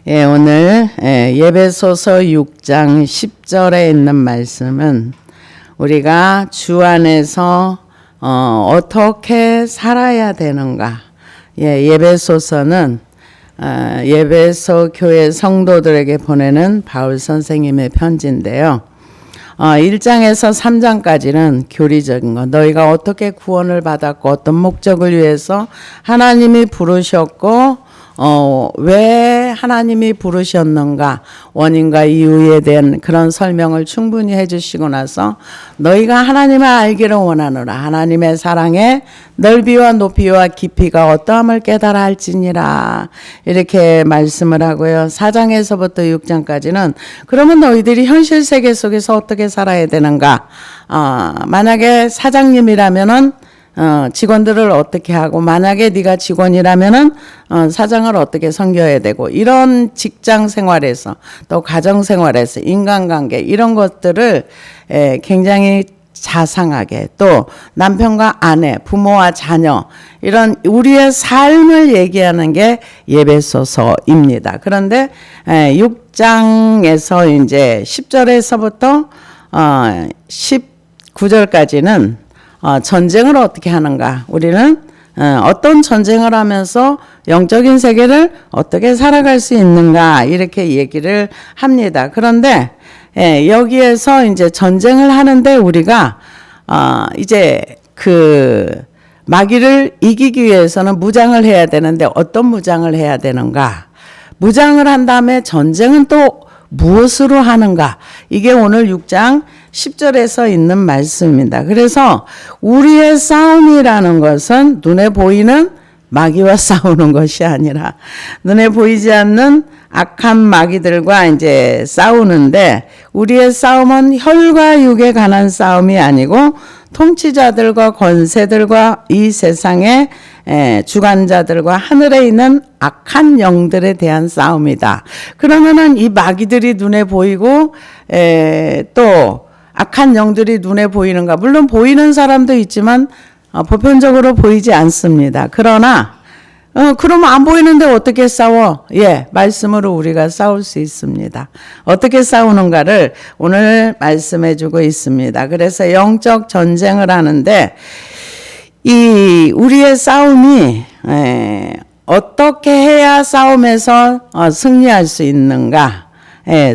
예, 오늘 예배소서 6장 10절에 있는 말씀은 우리가 주 안에서 어떻게 살아야 되는가. 예배소서는 예배소 교회 성도들에게 보내는 바울 선생님의 편지인데요. 1장에서 3장까지는 교리적인 거, 너희가 어떻게 구원을 받았고 어떤 목적을 위해서 하나님이 부르셨고 왜 하나님이 부르셨는가, 원인과 이유에 대한 그런 설명을 충분히 해주시고 나서 너희가 하나님을 알기를 원하노라. 하나님의 사랑의 넓이와 높이와 깊이가 어떠함을 깨달아 할지니라. 이렇게 말씀을 하고요. 4장에서부터 6장까지는 그러면 너희들이 현실 세계 속에서 어떻게 살아야 되는가. 만약에 사장님이라면은 직원들을 어떻게 하고, 만약에 네가 직원이라면은 사장을 어떻게 섬겨야 되고, 이런 직장 생활에서 또 가정 생활에서 인간관계 이런 것들을 굉장히 자상하게, 또 남편과 아내, 부모와 자녀, 이런 우리의 삶을 얘기하는 게 예배소서입니다. 그런데 6장에서 이제 10절에서부터 19절까지는 전쟁을 어떻게 하는가, 우리는 어떤 전쟁을 하면서 영적인 세계를 어떻게 살아갈 수 있는가, 이렇게 얘기를 합니다. 그런데 여기에서 이제 전쟁을 하는데 우리가 이제 그 마귀를 이기기 위해서는 무장을 해야 되는데 어떤 무장을 해야 되는가, 무장을 한 다음에 전쟁은 또 무엇으로 하는가, 이게 오늘 6장 10절에서 있는 말씀입니다. 그래서 우리의 싸움이라는 것은 눈에 보이는 마귀와 싸우는 것이 아니라 눈에 보이지 않는 악한 마귀들과 이제 싸우는데, 우리의 싸움은 혈과 육에 관한 싸움이 아니고 통치자들과 권세들과 이 세상의 주관자들과 하늘에 있는 악한 영들에 대한 싸움이다. 그러면은 이 마귀들이 눈에 보이고 또 악한 영들이 눈에 보이는가? 물론 보이는 사람도 있지만 보편적으로 보이지 않습니다. 그러나 그러면 안 보이는데 어떻게 싸워? 말씀으로 우리가 싸울 수 있습니다. 어떻게 싸우는가를 오늘 말씀해 주고 있습니다. 그래서 영적 전쟁을 하는데 이 우리의 싸움이 어떻게 해야 싸움에서 승리할 수 있는가?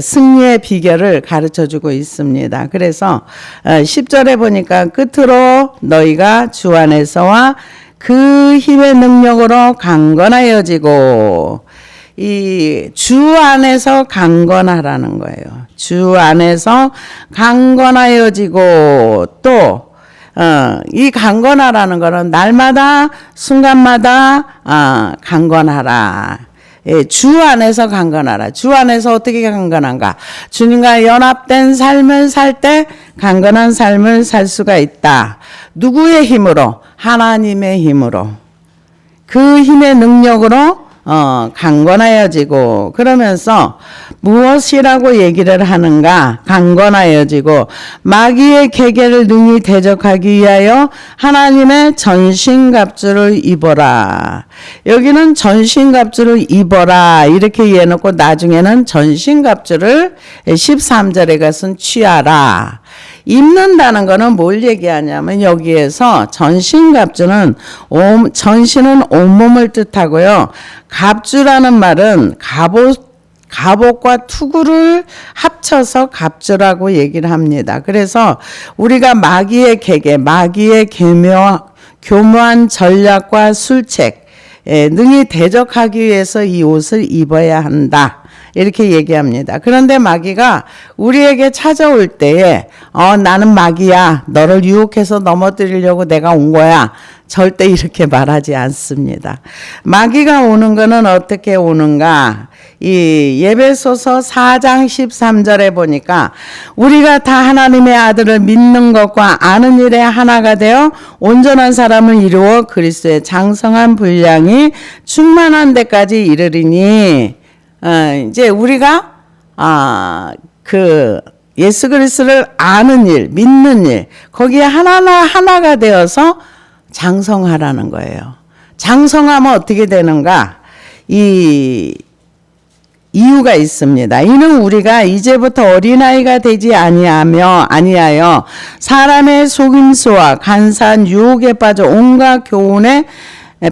승리의 비결을 가르쳐 주고 있습니다. 그래서 10절에 보니까 끝으로 너희가 주 안에서와 그 힘의 능력으로 강건하여지고, 이 주 안에서 강건하라는 거예요. 주 안에서 강건하여지고, 또 이 강건하라는 거는 날마다 순간마다 강건하라. 주 안에서 강건하라. 주 안에서 어떻게 강건한가? 주님과 연합된 삶을 살 때 강건한 삶을 살 수가 있다. 누구의 힘으로? 하나님의 힘으로. 그 힘의 능력으로 강건하여지고, 그러면서 무엇이라고 얘기를 하는가? 강건하여지고 마귀의 계계를 능히 대적하기 위하여 하나님의 전신갑주를 입어라. 여기는 전신갑주를 입어라 이렇게 이해해놓고 나중에는 전신갑주를 13절에 가서는 취하라. 입는다는 거는 뭘 얘기하냐면, 여기에서 전신갑주는 전신은 온몸을 뜻하고요. 갑주라는 말은 갑옷과 투구를 합쳐서 갑주라고 얘기를 합니다. 그래서 우리가 마귀의 계계, 마귀의 교묘한 전략과 술책 능히 대적하기 위해서 이 옷을 입어야 한다. 이렇게 얘기합니다. 그런데 마귀가 우리에게 찾아올 때에 나는 마귀야, 너를 유혹해서 넘어뜨리려고 내가 온 거야, 절대 이렇게 말하지 않습니다. 마귀가 오는 거는 어떻게 오는가? 이 예배소서 4장 13절에 보니까 우리가 다 하나님의 아들을 믿는 것과 아는 일에 하나가 되어 온전한 사람을 이루어 그리스도의 장성한 분량이 충만한 데까지 이르리니, 이제 우리가 그 예수 그리스도를 아는 일, 믿는 일, 거기에 하나가 되어서 장성하라는 거예요. 장성하면 어떻게 되는가? 이 이유가 있습니다. 이는 우리가 이제부터 어린아이가 되지 아니하여 사람의 속임수와 간사한 유혹에 빠져 온갖 교훈의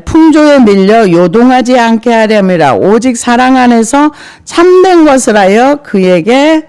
풍조에 밀려 요동하지 않게 하렴이라. 오직 사랑 안에서 참된 것을 하여 그에게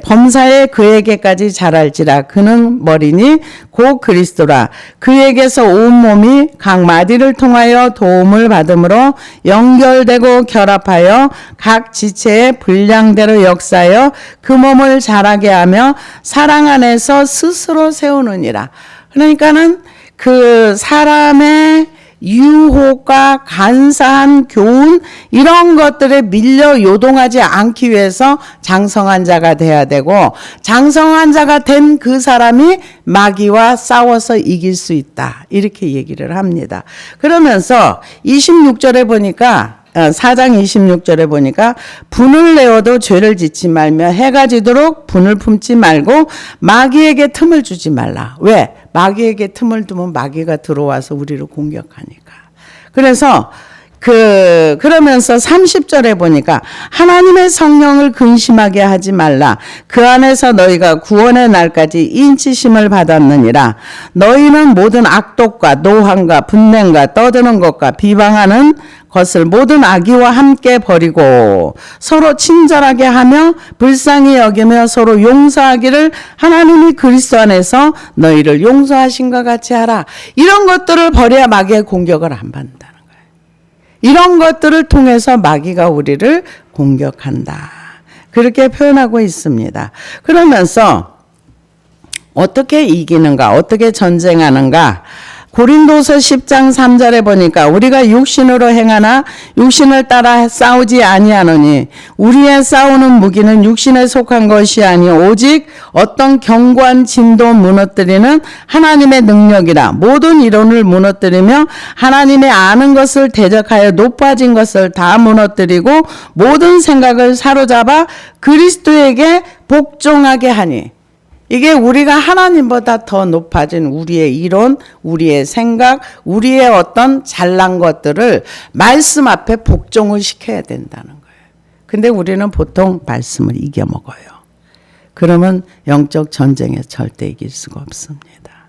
범사에 그에게까지 자랄지라. 그는 머리니 곧 그리스도라. 그에게서 온몸이 각 마디를 통하여 도움을 받음으로 연결되고 결합하여 각 지체의 분량대로 역사하여 그 몸을 자라게 하며 사랑 안에서 스스로 세우느니라. 그러니까는 그 사람의 유혹과 간사한 교훈 이런 것들에 밀려 요동하지 않기 위해서 장성한 자가 돼야 되고, 장성한 자가 된 그 사람이 마귀와 싸워서 이길 수 있다, 이렇게 얘기를 합니다. 그러면서 26절에 보니까 4장 26절에 보니까 분을 내어도 죄를 짓지 말며 해가 지도록 분을 품지 말고 마귀에게 틈을 주지 말라. 왜? 마귀에게 틈을 두면 마귀가 들어와서 우리를 공격하니까. 그래서 그러면서 30절에 보니까 하나님의 성령을 근심하게 하지 말라. 그 안에서 너희가 구원의 날까지 인치심을 받았느니라. 너희는 모든 악독과 노함과 분냄과 떠드는 것과 비방하는 것을 모든 악의와 함께 버리고 서로 친절하게 하며 불쌍히 여기며 서로 용서하기를 하나님이 그리스도 안에서 너희를 용서하신 것 같이 하라. 이런 것들을 버려야 마귀의 공격을 안 받는다는 거예요. 이런 것들을 통해서 마귀가 우리를 공격한다, 그렇게 표현하고 있습니다. 그러면서 어떻게 이기는가, 어떻게 전쟁하는가, 고린도서 10장 3절에 보니까 우리가 육신으로 행하나 육신을 따라 싸우지 아니하노니 우리의 싸우는 무기는 육신에 속한 것이 아니요 오직 어떤 견고한 진도 무너뜨리는 하나님의 능력이라. 모든 이론을 무너뜨리며 하나님의 아는 것을 대적하여 높아진 것을 다 무너뜨리고 모든 생각을 사로잡아 그리스도에게 복종하게 하니. 이게 우리가 하나님보다 더 높아진 우리의 이론, 우리의 생각, 우리의 어떤 잘난 것들을 말씀 앞에 복종을 시켜야 된다는 거예요. 근데 우리는 보통 말씀을 이겨먹어요. 그러면 영적 전쟁에 절대 이길 수가 없습니다.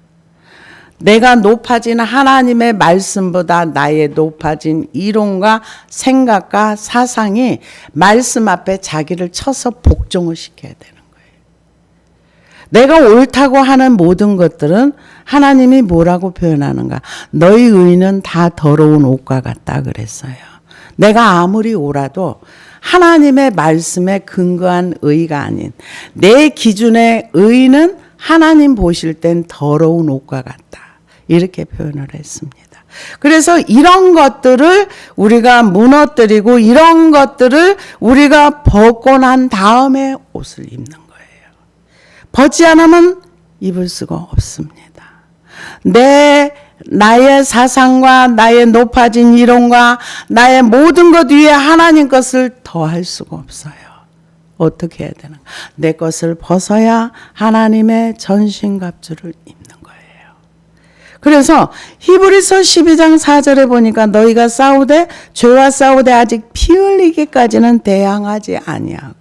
내가 높아진 하나님의 말씀보다 나의 높아진 이론과 생각과 사상이 말씀 앞에 자기를 쳐서 복종을 시켜야 되는 거예요. 내가 옳다고 하는 모든 것들은 하나님이 뭐라고 표현하는가? 너희 의는 다 더러운 옷과 같다 그랬어요. 내가 아무리 옳아도 하나님의 말씀에 근거한 의가 아닌 내 기준의 의는 하나님 보실 땐 더러운 옷과 같다, 이렇게 표현을 했습니다. 그래서 이런 것들을 우리가 무너뜨리고 이런 것들을 우리가 벗고 난 다음에 옷을 입는 거예요. 벗지 않으면 입을 수가 없습니다. 나의 사상과 나의 높아진 이론과 나의 모든 것 위에 하나님 것을 더할 수가 없어요. 어떻게 해야 되나? 내 것을 벗어야 하나님의 전신갑주를 입는 거예요. 그래서 히브리서 12장 4절에 보니까 너희가 싸우되 죄와 싸우되 아직 피 흘리기까지는 대항하지 아니하고.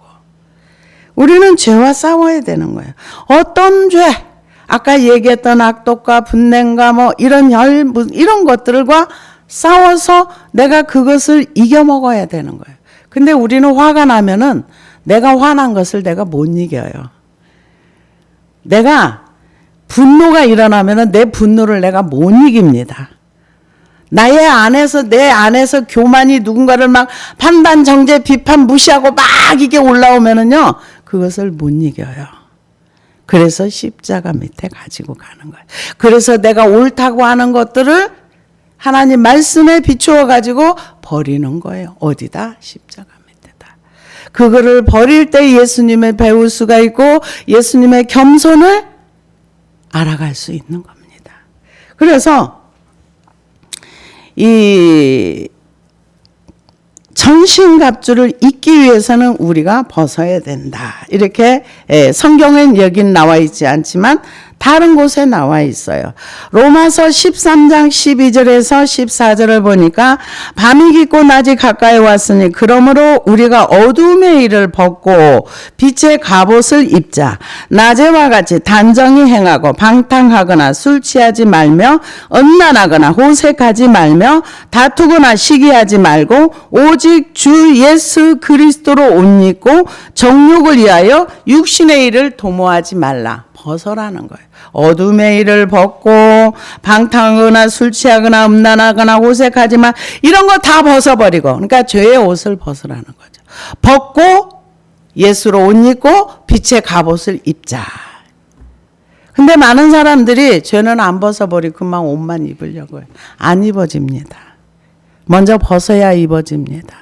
우리는 죄와 싸워야 되는 거예요. 어떤 죄? 아까 얘기했던 악독과 분냄과 이런 것들과 싸워서 내가 그것을 이겨먹어야 되는 거예요. 근데 우리는 화가 나면은 내가 화난 것을 내가 못 이겨요. 내가 분노가 일어나면은 내 분노를 내가 못 이깁니다. 내 안에서 교만이 누군가를 막 판단, 정죄, 비판, 무시하고 막 이게 올라오면은요, 그것을 못 이겨요. 그래서 십자가 밑에 가지고 가는 거예요. 그래서 내가 옳다고 하는 것들을 하나님 말씀에 비추어 가지고 버리는 거예요. 어디다? 십자가 밑에다. 그거를 버릴 때 예수님을 배울 수가 있고 예수님의 겸손을 알아갈 수 있는 겁니다. 그래서 이 전신갑주를 입기 위해서는 우리가 벗어야 된다. 이렇게 성경엔 여긴 나와 있지 않지만 다른 곳에 나와 있어요. 로마서 13장 12절에서 14절을 보니까 밤이 깊고 낮이 가까이 왔으니 그러므로 우리가 어둠의 일을 벗고 빛의 갑옷을 입자. 낮에와 같이 단정히 행하고 방탕하거나 술 취하지 말며 음란하거나 호색하지 말며 다투거나 시기하지 말고 오직 주 예수 그리스도로 옷 입고 정욕을 위하여 육신의 일을 도모하지 말라. 벗어라는 거예요. 어둠의 일을 벗고 방탕하거나 술 취하거나 음란하거나 호색하지 마. 이런 거 다 벗어버리고, 그러니까 죄의 옷을 벗으라는 거죠. 벗고 예수로 옷 입고 빛의 갑옷을 입자. 근데 많은 사람들이 죄는 안 벗어버리고 그만 옷만 입으려고 해요. 안 입어집니다. 먼저 벗어야 입어집니다.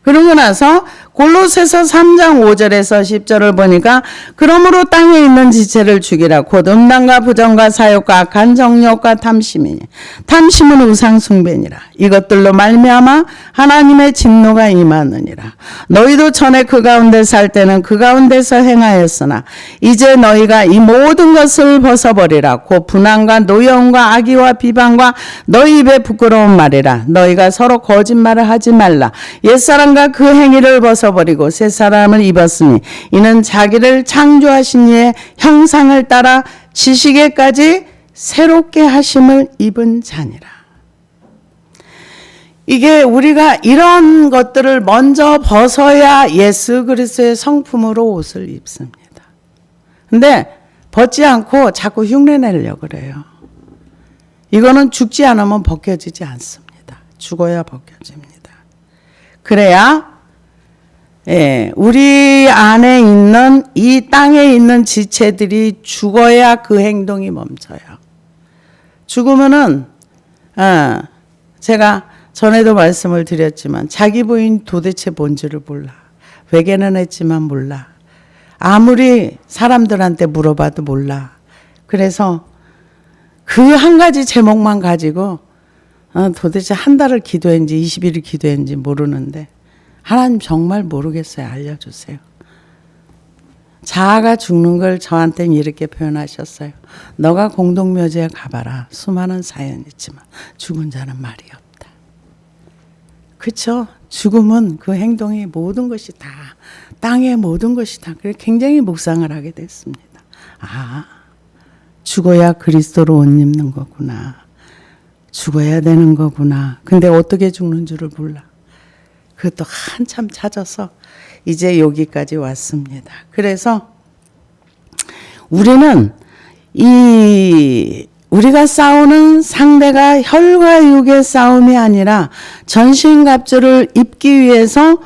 그러고 나서 골로새서 3장 5절에서 10절을 보니까 그러므로 땅에 있는 지체를 죽이라. 곧 음란과 부정과 사욕과 악한 정욕과 탐심이니 탐심은 우상 숭배니라. 이것들로 말미암아 하나님의 진노가 임하느니라. 너희도 전에 그 가운데 살 때는 그 가운데서 행하였으나 이제 너희가 이 모든 것을 벗어버리라. 곧 분한과 노여움과 악의와 비방과 너희 입에 부끄러운 말이라. 너희가 서로 거짓말을 하지 말라. 옛사람과 그 행위를 벗어버리고 새 사람을 입었으니 이는 자기를 창조하신 이의 형상을 따라 지식에까지 새롭게 하심을 입은 자니라. 이게 우리가 이런 것들을 먼저 벗어야 예수 그리스도의 성품으로 옷을 입습니다. 근데 벗지 않고 자꾸 흉내내려고 그래요. 이거는 죽지 않으면 벗겨지지 않습니다. 죽어야 벗겨집니다. 그래야 우리 안에 있는 이 땅에 있는 지체들이 죽어야 그 행동이 멈춰요. 죽으면은 제가 전에도 말씀을 드렸지만 자기 부인 도대체 뭔지를 몰라. 회개는 했지만 몰라. 아무리 사람들한테 물어봐도 몰라. 그래서 그 한 가지 제목만 가지고 도대체 한 달을 기도했는지 20일을 기도했는지 모르는데 하나님 정말 모르겠어요. 알려주세요. 자아가 죽는 걸 저한테는 이렇게 표현하셨어요. 너가 공동묘지에 가봐라. 수많은 사연이 있지만 죽은 자는 말이 없다. 그렇죠? 죽음은 그 행동이 모든 것이 다 땅의 모든 것이 다 그래 굉장히 묵상을 하게 됐습니다. 죽어야 그리스도로 옷 입는 거구나. 죽어야 되는 거구나. 근데 어떻게 죽는 줄을 몰라. 그것도 한참 찾아서 이제 여기까지 왔습니다. 그래서 우리는 우리가 싸우는 상대가 혈과 육의 싸움이 아니라 전신갑주를 입기 위해서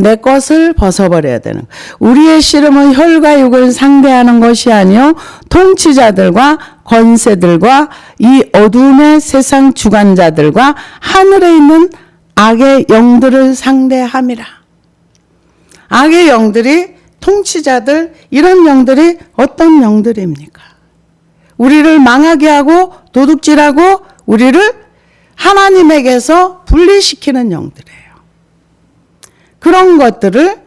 내 것을 벗어버려야 되는 거예요. 우리의 씨름은 혈과 육을 상대하는 것이 아니요 통치자들과 권세들과 이 어둠의 세상 주관자들과 하늘에 있는 악의 영들을 상대함이라. 악의 영들이 통치자들 이런 영들이 어떤 영들입니까? 우리를 망하게 하고 도둑질하고 우리를 하나님에게서 분리시키는 영들이에요. 그런 것들을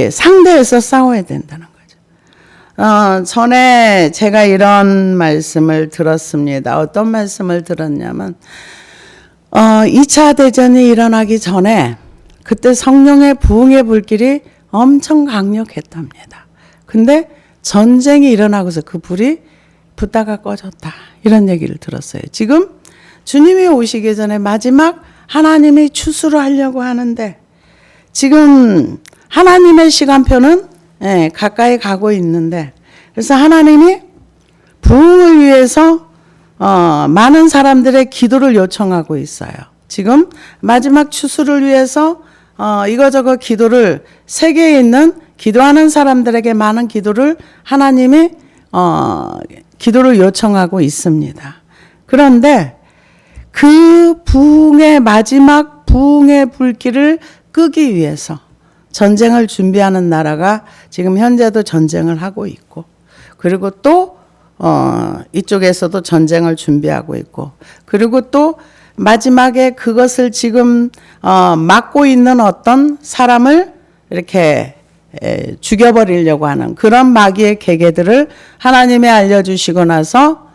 상대해서 싸워야 된다는 거죠. 전에 제가 이런 말씀을 들었습니다. 어떤 말씀을 들었냐면 2차 대전이 일어나기 전에 그때 성령의 부흥의 불길이 엄청 강력했답니다. 근데 전쟁이 일어나고서 그 불이 붙다가 꺼졌다. 이런 얘기를 들었어요. 지금 주님이 오시기 전에 마지막 하나님이 추수를 하려고 하는데 지금 하나님의 시간표는 가까이 가고 있는데 그래서 하나님이 부흥을 위해서 많은 사람들의 기도를 요청하고 있어요. 지금 마지막 추수를 위해서 이거저거 기도를 세계에 있는 기도하는 사람들에게 많은 기도를 하나님이 기도를 요청하고 있습니다. 그런데 그 부흥의 마지막 부흥의 불길을 끄기 위해서 전쟁을 준비하는 나라가 지금 현재도 전쟁을 하고 있고 그리고 또 이쪽에서도 전쟁을 준비하고 있고 그리고 또 마지막에 그것을 지금 막고 있는 어떤 사람을 이렇게 죽여버리려고 하는 그런 마귀의 계계들을 하나님이 알려주시고 나서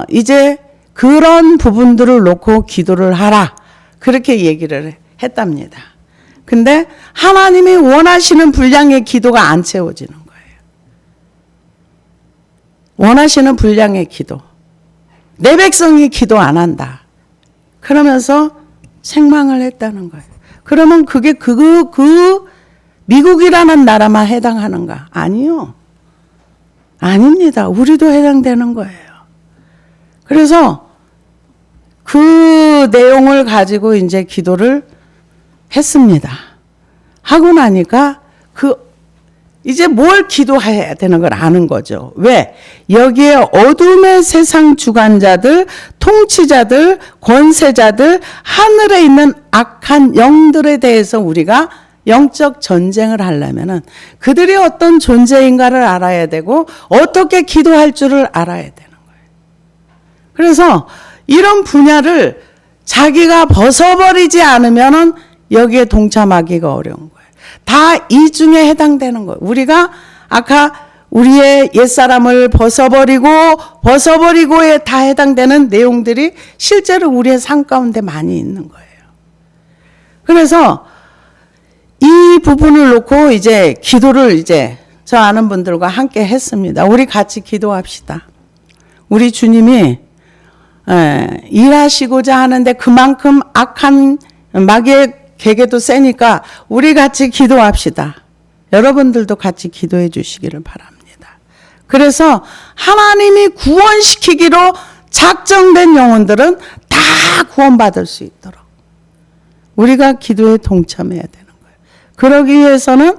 이제 그런 부분들을 놓고 기도를 하라. 그렇게 얘기를 했답니다. 근데 하나님이 원하시는 분량의 기도가 안 채워지는 거예요. 원하시는 분량의 기도. 내 백성이 기도 안 한다. 그러면서 책망을 했다는 거예요. 그러면 그게 미국이라는 나라만 해당하는가? 아니요. 아닙니다. 우리도 해당되는 거예요. 그래서 그 내용을 가지고 이제 기도를 했습니다. 하고 나니까 이제 뭘 기도해야 되는 걸 아는 거죠. 왜? 여기에 어둠의 세상 주관자들, 통치자들, 권세자들, 하늘에 있는 악한 영들에 대해서 우리가 영적 전쟁을 하려면은 그들이 어떤 존재인가를 알아야 되고 어떻게 기도할 줄을 알아야 되는 거예요. 그래서 이런 분야를 자기가 벗어버리지 않으면은 여기에 동참하기가 어려운 거예요. 다 이 중에 해당되는 거예요. 우리가 아까 우리의 옛사람을 벗어버리고에 다 해당되는 내용들이 실제로 우리의 삶 가운데 많이 있는 거예요. 그래서 이 부분을 놓고 이제 기도를 이제 저 아는 분들과 함께 했습니다. 우리 같이 기도합시다. 우리 주님이 일하시고자 하는데 그만큼 악한 마귀의 계계도 세니까 우리 같이 기도합시다. 여러분들도 같이 기도해 주시기를 바랍니다. 그래서 하나님이 구원시키기로 작정된 영혼들은 다 구원받을 수 있도록 우리가 기도에 동참해야 되는 거예요. 그러기 위해서는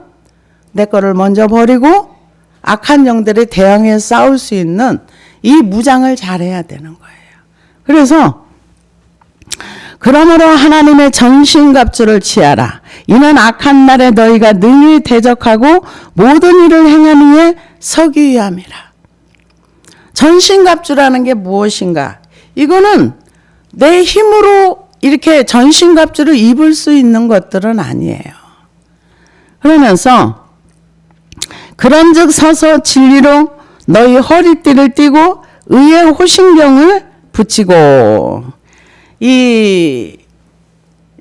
내 거를 먼저 버리고 악한 영들에 대항해 싸울 수 있는 이 무장을 잘해야 되는 거예요. 그래서 그러므로 하나님의 전신갑주를 취하라. 이는 악한 날에 너희가 능히 대적하고 모든 일을 행하는 이에 서기 위함이라. 전신갑주라는 게 무엇인가? 이거는 내 힘으로 이렇게 전신갑주를 입을 수 있는 것들은 아니에요. 그러면서 그런즉 서서 진리로 너희 허리띠를 띠고 의의 호신경을 붙이고. 이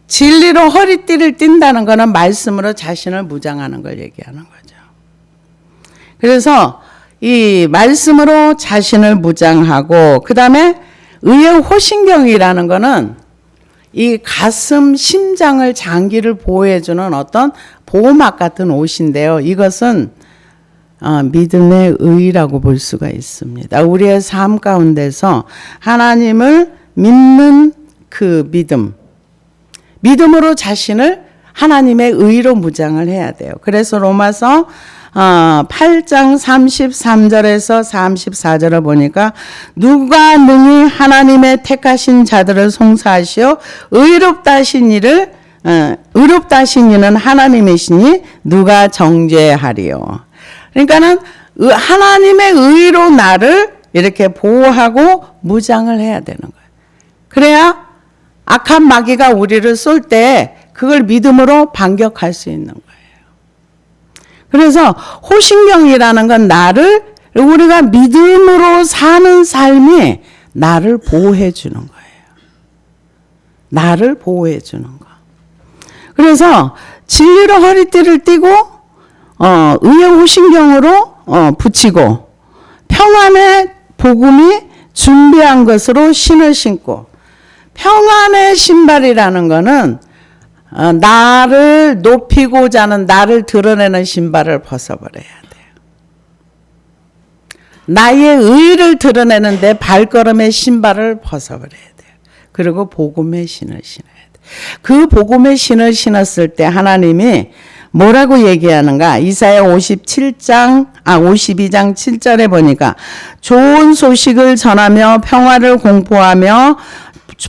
진리로 허리띠를 띈다는 것은 말씀으로 자신을 무장하는 걸 얘기하는 거죠. 그래서 이 말씀으로 자신을 무장하고 그 다음에 의의 호신경이라는 것은 이 가슴, 심장을, 장기를 보호해주는 어떤 보호막 같은 옷인데요. 이것은 믿음의 의라고 볼 수가 있습니다. 우리의 삶 가운데서 하나님을 믿는 그 믿음으로 자신을 하나님의 의로 무장을 해야 돼요. 그래서 로마서 8장 33절에서 34절을 보니까 누가 능히 하나님의 택하신 자들을 송사하시어 의롭다 하신 이는 하나님이시니 누가 정죄하리요. 그러니까는 하나님의 의로 나를 이렇게 보호하고 무장을 해야 되는 거예요. 그래야 악한 마귀가 우리를 쏠 때 그걸 믿음으로 반격할 수 있는 거예요. 그래서 호신경이라는 건 우리가 믿음으로 사는 삶이 나를 보호해 주는 거예요. 나를 보호해 주는 거. 그래서 진리로 허리띠를 띠고 의의 호신경으로 붙이고 평안의 복음이 준비한 것으로 신을 신고 평안의 신발이라는 것은 나를 높이고자 하는 나를 드러내는 신발을 벗어버려야 돼요. 나의 의를 드러내는 내 발걸음의 신발을 벗어버려야 돼요. 그리고 복음의 신을 신어야 돼요. 그 복음의 신을 신었을 때 하나님이 뭐라고 얘기하는가? 이사야 52장 7절에 보니까 좋은 소식을 전하며 평화를 공포하며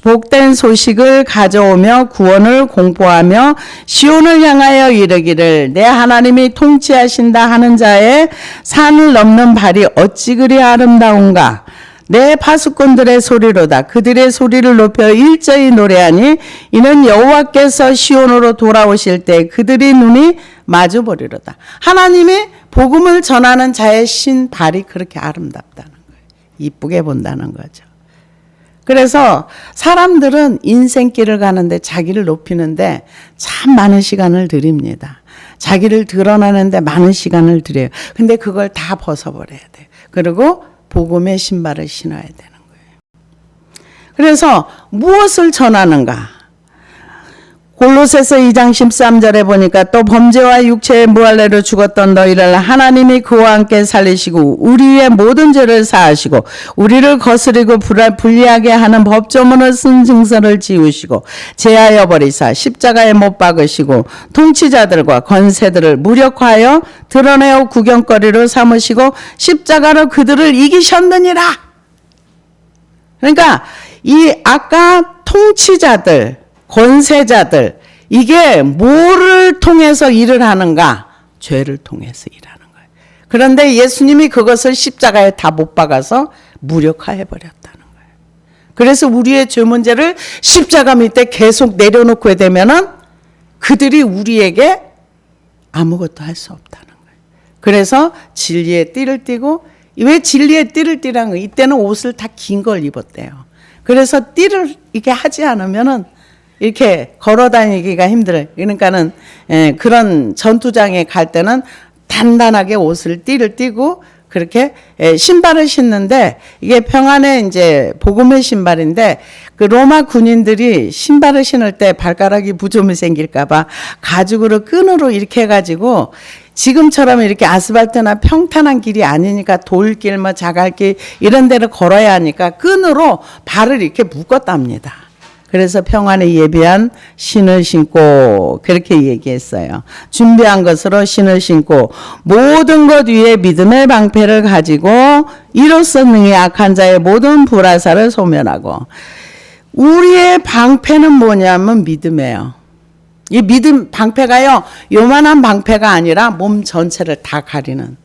복된 소식을 가져오며 구원을 공포하며 시온을 향하여 이르기를 내 하나님이 통치하신다 하는 자의 산을 넘는 발이 어찌 그리 아름다운가. 내 파수꾼들의 소리로다. 그들의 소리를 높여 일제히 노래하니 이는 여호와께서 시온으로 돌아오실 때 그들의 눈이 마주보리로다. 하나님이 복음을 전하는 자의 신발이 그렇게 아름답다는 거예요. 이쁘게 본다는 거죠. 그래서 사람들은 인생길을 가는데 자기를 높이는데 참 많은 시간을 들입니다. 자기를 드러나는데 많은 시간을 들여요. 근데 그걸 다 벗어버려야 돼요. 그리고 복음의 신발을 신어야 되는 거예요. 그래서 무엇을 전하는가? 골로새서 2장 13절에 보니까 또 범죄와 육체의 무할례로 죽었던 너희를 하나님이 그와 함께 살리시고 우리의 모든 죄를 사하시고 우리를 거스리고 불리하게 하는 법조문을 쓴 증서를 지우시고 제하여 버리사 십자가에 못 박으시고 통치자들과 권세들을 무력화하여 드러내어 구경거리로 삼으시고 십자가로 그들을 이기셨느니라. 그러니까 이 아까 통치자들 권세자들 이게 뭐를 통해서 일을 하는가? 죄를 통해서 일하는 거예요. 그런데 예수님이 그것을 십자가에 다 못 박아서 무력화해 버렸다는 거예요. 그래서 우리의 죄 문제를 십자가 밑에 계속 내려놓게 되면은 그들이 우리에게 아무것도 할 수 없다는 거예요. 그래서 진리의 띠를 띠고 왜 진리의 띠를 띠라는 거예요? 이때는 옷을 다 긴 걸 입었대요. 그래서 띠를 이게 하지 않으면은 이렇게 걸어 다니기가 힘들어요. 그러니까는 그런 전투장에 갈 때는 단단하게 옷을 띠를 띠고 그렇게 신발을 신는데 이게 평안의 이제 복음의 신발인데 그 로마 군인들이 신발을 신을 때 발가락이 부종이 생길까봐 가죽으로 끈으로 이렇게 해가지고 지금처럼 이렇게 아스팔트나 평탄한 길이 아니니까 돌길 뭐 자갈길 이런 데를 걸어야 하니까 끈으로 발을 이렇게 묶었답니다. 그래서 평안에 예비한 신을 신고 그렇게 얘기했어요. 준비한 것으로 신을 신고 모든 것 위에 믿음의 방패를 가지고 이로써 능히 악한 자의 모든 불화살을 소멸하고 우리의 방패는 뭐냐면 믿음이에요. 이 믿음 방패가요. 요만한 방패가 아니라 몸 전체를 다 가리는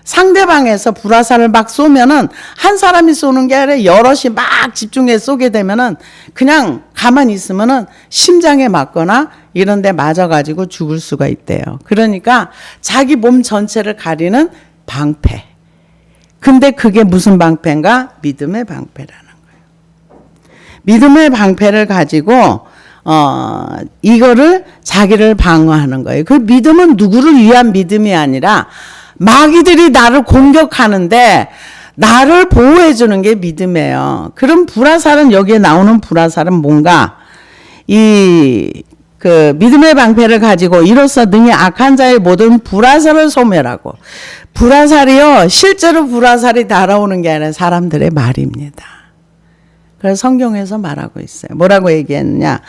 상대방에서 불화살을 막 쏘면은 한 사람이 쏘는 게 아니라 여럿이 막 집중해 쏘게 되면은 그냥 가만히 있으면은 심장에 맞거나 이런 데 맞아가지고 죽을 수가 있대요. 그러니까 자기 몸 전체를 가리는 방패. 근데 그게 무슨 방패인가? 믿음의 방패라는 거예요. 믿음의 방패를 가지고 이거를 자기를 방어하는 거예요. 그 믿음은 누구를 위한 믿음이 아니라 마귀들이 나를 공격하는데 나를 보호해 주는 게 믿음이에요. 그럼 불화살은 여기에 나오는 불화살은 뭔가 그 믿음의 방패를 가지고 이로써 능히 악한 자의 모든 불화살을 소멸하고 불화살이요 실제로 불화살이 날아오는 게 아니라 사람들의 말입니다. 그래서 성경에서 말하고 있어요. 뭐라고 얘기했느냐?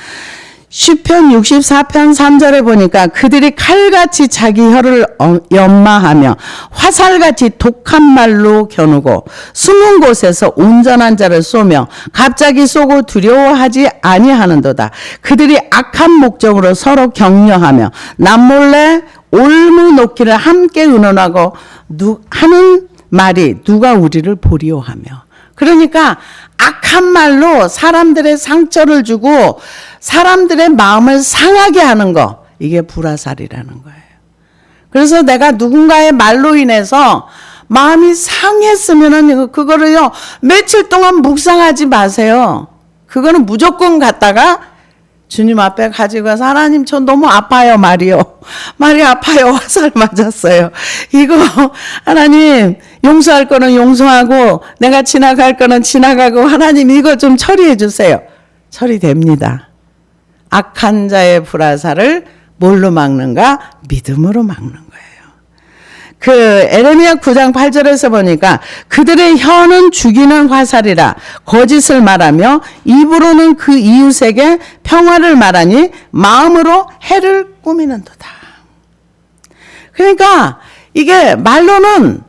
시편 64편 3절에 보니까 그들이 칼같이 자기 혀를 연마하며 화살같이 독한 말로 겨누고 숨은 곳에서 온전한 자를 쏘며 갑자기 쏘고 두려워하지 아니하는도다. 그들이 악한 목적으로 서로 격려하며 남몰래 올무 놓기를 함께 의논하고 하는 말이 누가 우리를 보리오하며. 그러니까 악한 말로 사람들의 상처를 주고 사람들의 마음을 상하게 하는 거, 이게 불화살이라는 거예요. 그래서 내가 누군가의 말로 인해서 마음이 상했으면은 그거를요 며칠 동안 묵상하지 마세요. 그거는 무조건 갖다가 주님 앞에 가지고 가서 하나님 저 너무 아파요 말이요. 말이 아파요. 화살 맞았어요. 이거 하나님 용서할 거는 용서하고 내가 지나갈 거는 지나가고 하나님 이거 좀 처리해 주세요. 처리됩니다. 악한 자의 불화살을 뭘로 막는가? 믿음으로 막는 거예요. 그 에레미야 9장 8절에서 보니까 그들의 혀는 죽이는 화살이라 거짓을 말하며 입으로는 그 이웃에게 평화를 말하니 마음으로 해를 꾸미는도다. 그러니까 이게 말로는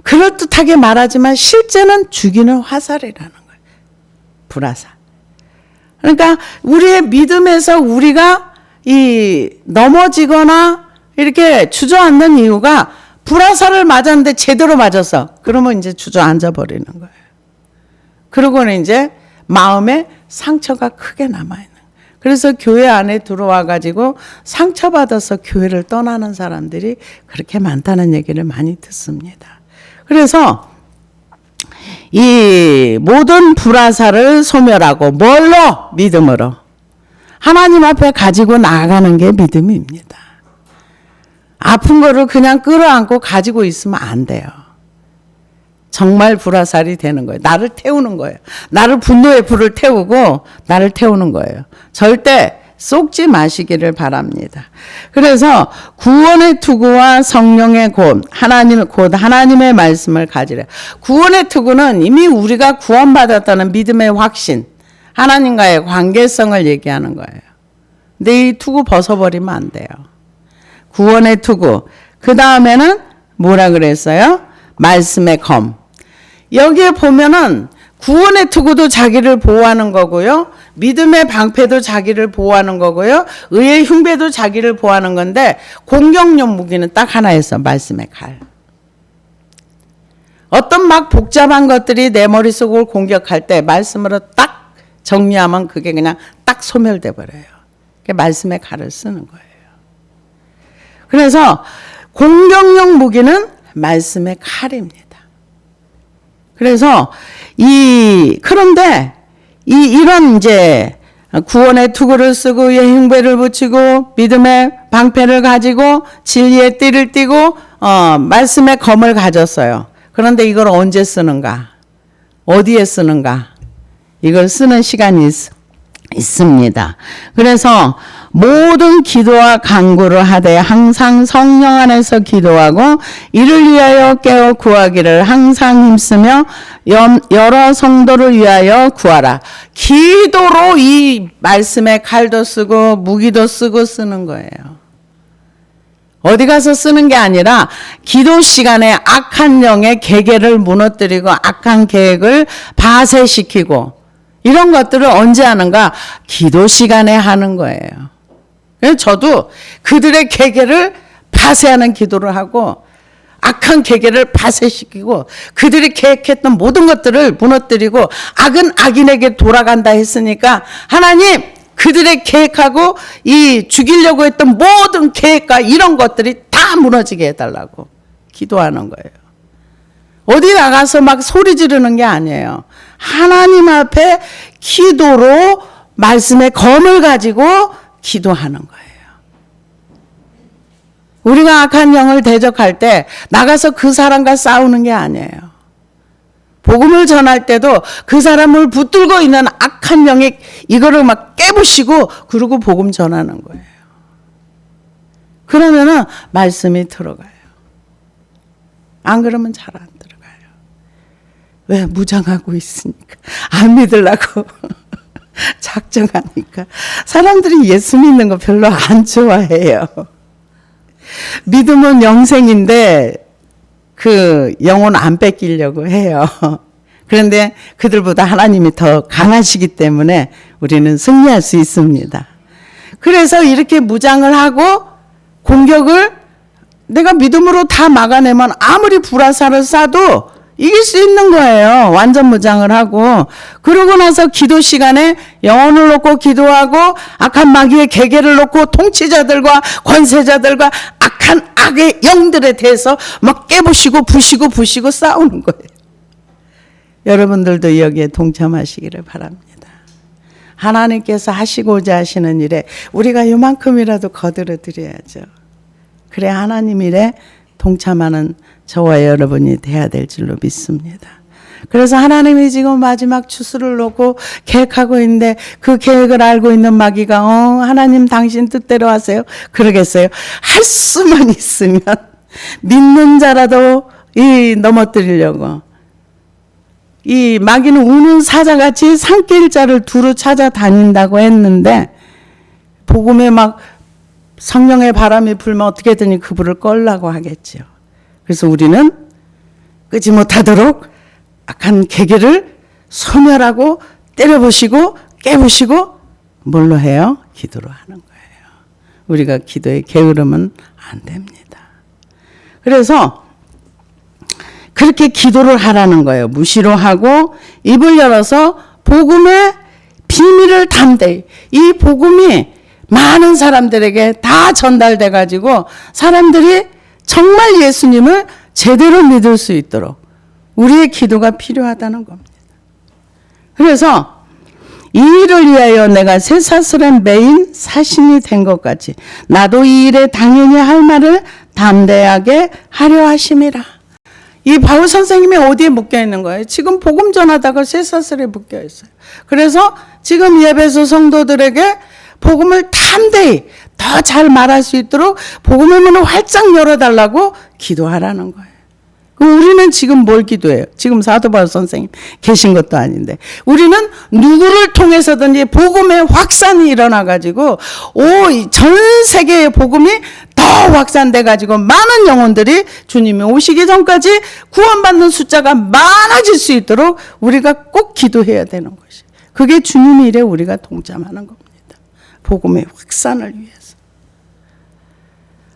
그럴듯하게 말하지만 실제는 죽이는 화살이라는 거예요. 불화살. 그러니까 우리의 믿음에서 우리가 넘어지거나 이렇게 주저앉는 이유가 불화살을 맞았는데 제대로 맞았어. 그러면 이제 주저앉아 버리는 거예요. 그러고는 이제 마음에 상처가 크게 남아있는. 그래서 교회 안에 들어와 가지고 상처받아서 교회를 떠나는 사람들이 그렇게 많다는 얘기를 많이 듣습니다. 그래서 이 모든 불화살을 소멸하고 뭘로? 믿음으로. 하나님 앞에 가지고 나아가는 게 믿음입니다. 아픈 거를 그냥 끌어안고 가지고 있으면 안 돼요. 정말 불화살이 되는 거예요. 나를 태우는 거예요. 나를 분노의 불을 태우고 나를 태우는 거예요. 절대 쏟지 마시기를 바랍니다. 그래서 구원의 투구와 성령의 곧 하나님의 말씀을 가지래. 구원의 투구는 이미 우리가 구원받았다는 믿음의 확신, 하나님과의 관계성을 얘기하는 거예요. 근데 이 투구 벗어버리면 안 돼요. 구원의 투구. 그 다음에는 뭐라 그랬어요? 말씀의 검. 여기에 보면은 구원의 투구도 자기를 보호하는 거고요. 믿음의 방패도 자기를 보호하는 거고요. 의의 흉배도 자기를 보호하는 건데 공격용 무기는 딱 하나였어. 말씀의 칼. 어떤 막 복잡한 것들이 내 머릿속을 공격할 때 말씀으로 딱 정리하면 그게 그냥 딱 소멸돼 버려요. 말씀의 칼을 쓰는 거예요. 그래서 공격용 무기는 말씀의 칼입니다. 그래서 그런데 이런 이제 구원의 투구를 쓰고 의의 흉배를 붙이고 믿음의 방패를 가지고 진리의 띠를 띠고 말씀의 검을 가졌어요. 그런데 이걸 언제 쓰는가? 어디에 쓰는가? 이걸 쓰는 시간이 있습니다. 그래서 모든 기도와 간구를 하되 항상 성령 안에서 기도하고 이를 위하여 깨어 구하기를 항상 힘쓰며 여러 성도를 위하여 구하라. 기도로 이 말씀의 칼도 쓰고 무기도 쓰고 쓰는 거예요. 어디 가서 쓰는 게 아니라 기도 시간에 악한 영의 계계를 무너뜨리고 악한 계획을 파쇄시키고 이런 것들을 언제 하는가? 기도 시간에 하는 거예요. 저도 그들의 계계를 파쇄하는 기도를 하고 악한 계계를 파쇄시키고 그들이 계획했던 모든 것들을 무너뜨리고 악은 악인에게 돌아간다 했으니까 하나님 그들의 계획하고 이 죽이려고 했던 모든 계획과 이런 것들이 다 무너지게 해달라고 기도하는 거예요. 어디 나가서 막 소리 지르는 게 아니에요. 하나님 앞에 기도로 말씀의 검을 가지고 기도하는 거예요. 우리가 악한 영을 대적할 때 나가서 그 사람과 싸우는 게 아니에요. 복음을 전할 때도 그 사람을 붙들고 있는 악한 영이 이거를 막 깨부시고 그러고 복음 전하는 거예요. 그러면은 말씀이 들어가요. 안 그러면 잘 안 들어가요. 왜? 무장하고 있으니까. 안 믿으려고 작정하니까. 사람들이 예수 믿는 거 별로 안 좋아해요. 믿음은 영생인데 그 영혼 안 뺏기려고 해요. 그런데 그들보다 하나님이 더 강하시기 때문에 우리는 승리할 수 있습니다. 그래서 이렇게 무장을 하고 공격을 내가 믿음으로 다 막아내면 아무리 불화살을 쏴도 이길 수 있는 거예요. 완전 무장을 하고. 그러고 나서 기도 시간에 영혼을 놓고 기도하고 악한 마귀의 계계를 놓고 통치자들과 권세자들과 악한 악의 영들에 대해서 막 깨부시고 부시고 싸우는 거예요. 여러분들도 여기에 동참하시기를 바랍니다. 하나님께서 하시고자 하시는 일에 우리가 요만큼이라도 거들어 드려야죠. 그래 하나님 일에 동참하는 저와 여러분이 돼야 될 줄로 믿습니다. 그래서 하나님이 지금 마지막 추수를 놓고 계획하고 있는데 그 계획을 알고 있는 마귀가 하나님 당신 뜻대로 하세요. 그러겠어요. 할 수만 있으면 믿는 자라도 넘어뜨리려고. 이 마귀는 우는 사자같이 산길자를 두루 찾아다닌다고 했는데 복음에 막 성령의 바람이 불면 어떻게든 그불을 꺼려고 하겠죠. 그래서 우리는 끄지 못하도록 악한 계계를 소멸하고 때려부시고 깨부시고 뭘로 해요? 기도로 하는 거예요. 우리가 기도에 게으르면 안 됩니다. 그래서 그렇게 기도를 하라는 거예요. 무시로 하고 입을 열어서 복음의 비밀을 담대. 이 복음이 많은 사람들에게 다 전달돼 가지고 사람들이 정말 예수님을 제대로 믿을 수 있도록 우리의 기도가 필요하다는 겁니다. 그래서 이 일을 위하여 내가 쇠사슬의 메인 사신이 된 것 같이 나도 이 일에 당연히 할 말을 담대하게 하려 하심이라. 이 바울 선생님이 어디에 묶여 있는 거예요? 지금 복음 전하다가 쇠사슬에 묶여 있어요. 그래서 지금 예배소 성도들에게 복음을 담대히 더 잘 말할 수 있도록 복음의 문을 활짝 열어달라고 기도하라는 거예요. 우리는 지금 뭘 기도해요? 지금 사도 바울 선생님 계신 것도 아닌데 우리는 누구를 통해서든지 복음의 확산이 일어나가지고 전 세계의 복음이 더 확산돼가지고 많은 영혼들이 주님이 오시기 전까지 구원받는 숫자가 많아질 수 있도록 우리가 꼭 기도해야 되는 것이. 그게 주님 일에 우리가 동참하는 겁니다. 복음의 확산을 위해서.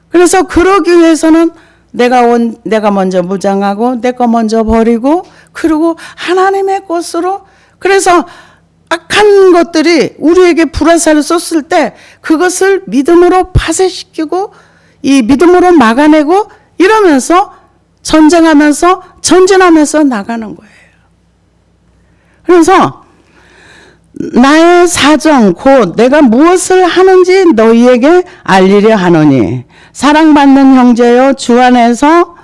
그래서 그러기 위해서는 내가 먼저 무장하고 내 거 먼저 버리고 그리고 하나님의 것으로. 그래서 악한 것들이 우리에게 불화살을 쏘을 때 그것을 믿음으로 파쇄시키고 이 믿음으로 막아내고 이러면서 전쟁하면서 전진하면서 나가는 거예요. 그래서 나의 사정 곧 내가 무엇을 하는지 너희에게 알리려 하노니 사랑받는 형제여 주 안에서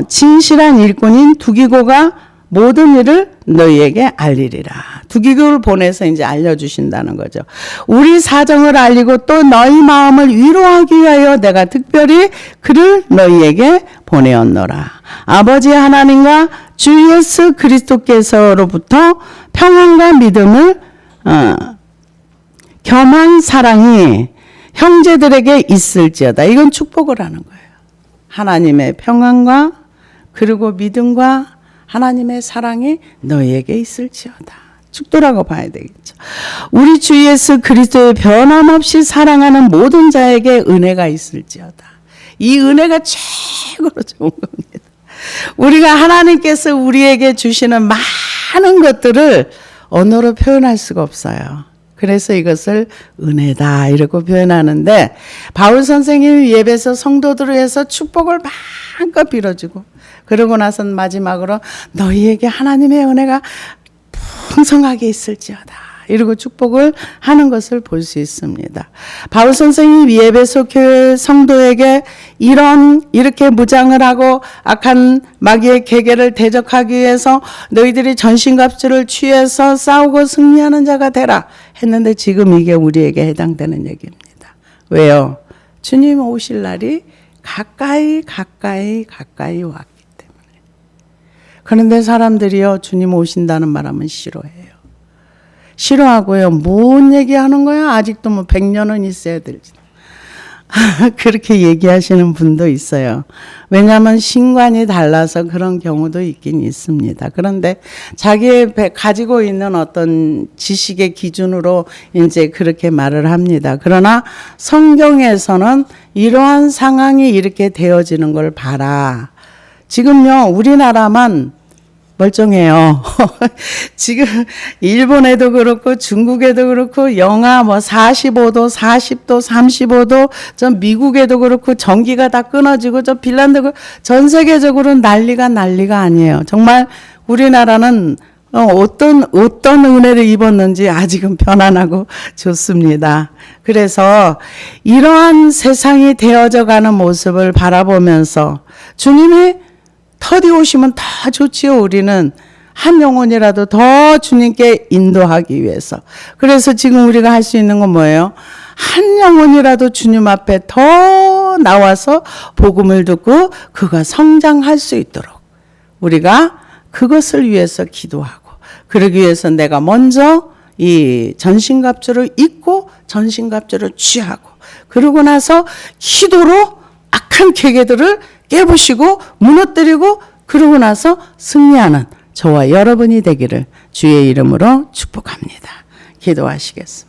진실한 일꾼인 두기고가 모든 일을 너희에게 알리리라. 두기고를 보내서 이제 알려주신다는 거죠. 우리 사정을 알리고 또 너희 마음을 위로하기 위하여 내가 특별히 그를 너희에게 보내었노라. 아버지 하나님과 주 예수 그리스도께서로부터 평안과 믿음을 겸한 사랑이 형제들에게 있을지어다. 이건 축복을 하는 거예요. 하나님의 평안과 그리고 믿음과 하나님의 사랑이 너희에게 있을지어다. 축도라고 봐야 되겠죠. 우리 주 예수 그리스도의 변함없이 사랑하는 모든 자에게 은혜가 있을지어다. 이 은혜가 최고로 좋은 겁니다. 우리가 하나님께서 우리에게 주시는 많은 것들을 언어로 표현할 수가 없어요. 그래서 이것을 은혜다 이라고 표현하는데 바울 선생님이 예배소 성도들을 위해서 축복을 마음껏 빌어주고 그러고 나서 마지막으로 너희에게 하나님의 은혜가 풍성하게 있을지어다 이러고 축복을 하는 것을 볼 수 있습니다. 바울 선생님이 예배소 교회 성도에게 이렇게 무장을 하고 악한 마귀의 계계를 대적하기 위해서 너희들이 전신갑주를 취해서 싸우고 승리하는 자가 되라 했는데 지금 이게 우리에게 해당되는 얘기입니다. 왜요? 주님 오실 날이 가까이 왔기 때문에. 그런데 사람들이요 주님 오신다는 말하면 싫어해요. 싫어하고요. 뭔 얘기하는 거야? 아직도 100년은 있어야 될지. 그렇게 얘기하시는 분도 있어요. 왜냐하면 신관이 달라서 그런 경우도 있긴 있습니다. 그런데 자기의 가지고 있는 어떤 지식의 기준으로 이제 그렇게 말을 합니다. 그러나 성경에서는 이러한 상황이 이렇게 되어지는 걸 봐라. 지금요, 우리나라만 멀쩡해요. 지금 일본에도 그렇고 중국에도 그렇고 영하 45도, 40도, 35도, 전 미국에도 그렇고 전기가 다 끊어지고 저 핀란드 전 세계적으로 난리가 아니에요. 정말 우리나라는 어떤 은혜를 입었는지 아직은 편안하고 좋습니다. 그래서 이러한 세상이 되어져 가는 모습을 바라보면서 주님이 터디 오시면 다 좋지요. 우리는 한 영혼이라도 더 주님께 인도하기 위해서. 그래서 지금 우리가 할 수 있는 건 뭐예요? 한 영혼이라도 주님 앞에 더 나와서 복음을 듣고 그가 성장할 수 있도록 우리가 그것을 위해서 기도하고 그러기 위해서 내가 먼저 이 전신갑주를 입고 전신갑주를 취하고 그러고 나서 기도로 악한 계계들을 깨부시고 무너뜨리고 그러고 나서 승리하는 저와 여러분이 되기를 주의 이름으로 축복합니다. 기도하시겠습니다.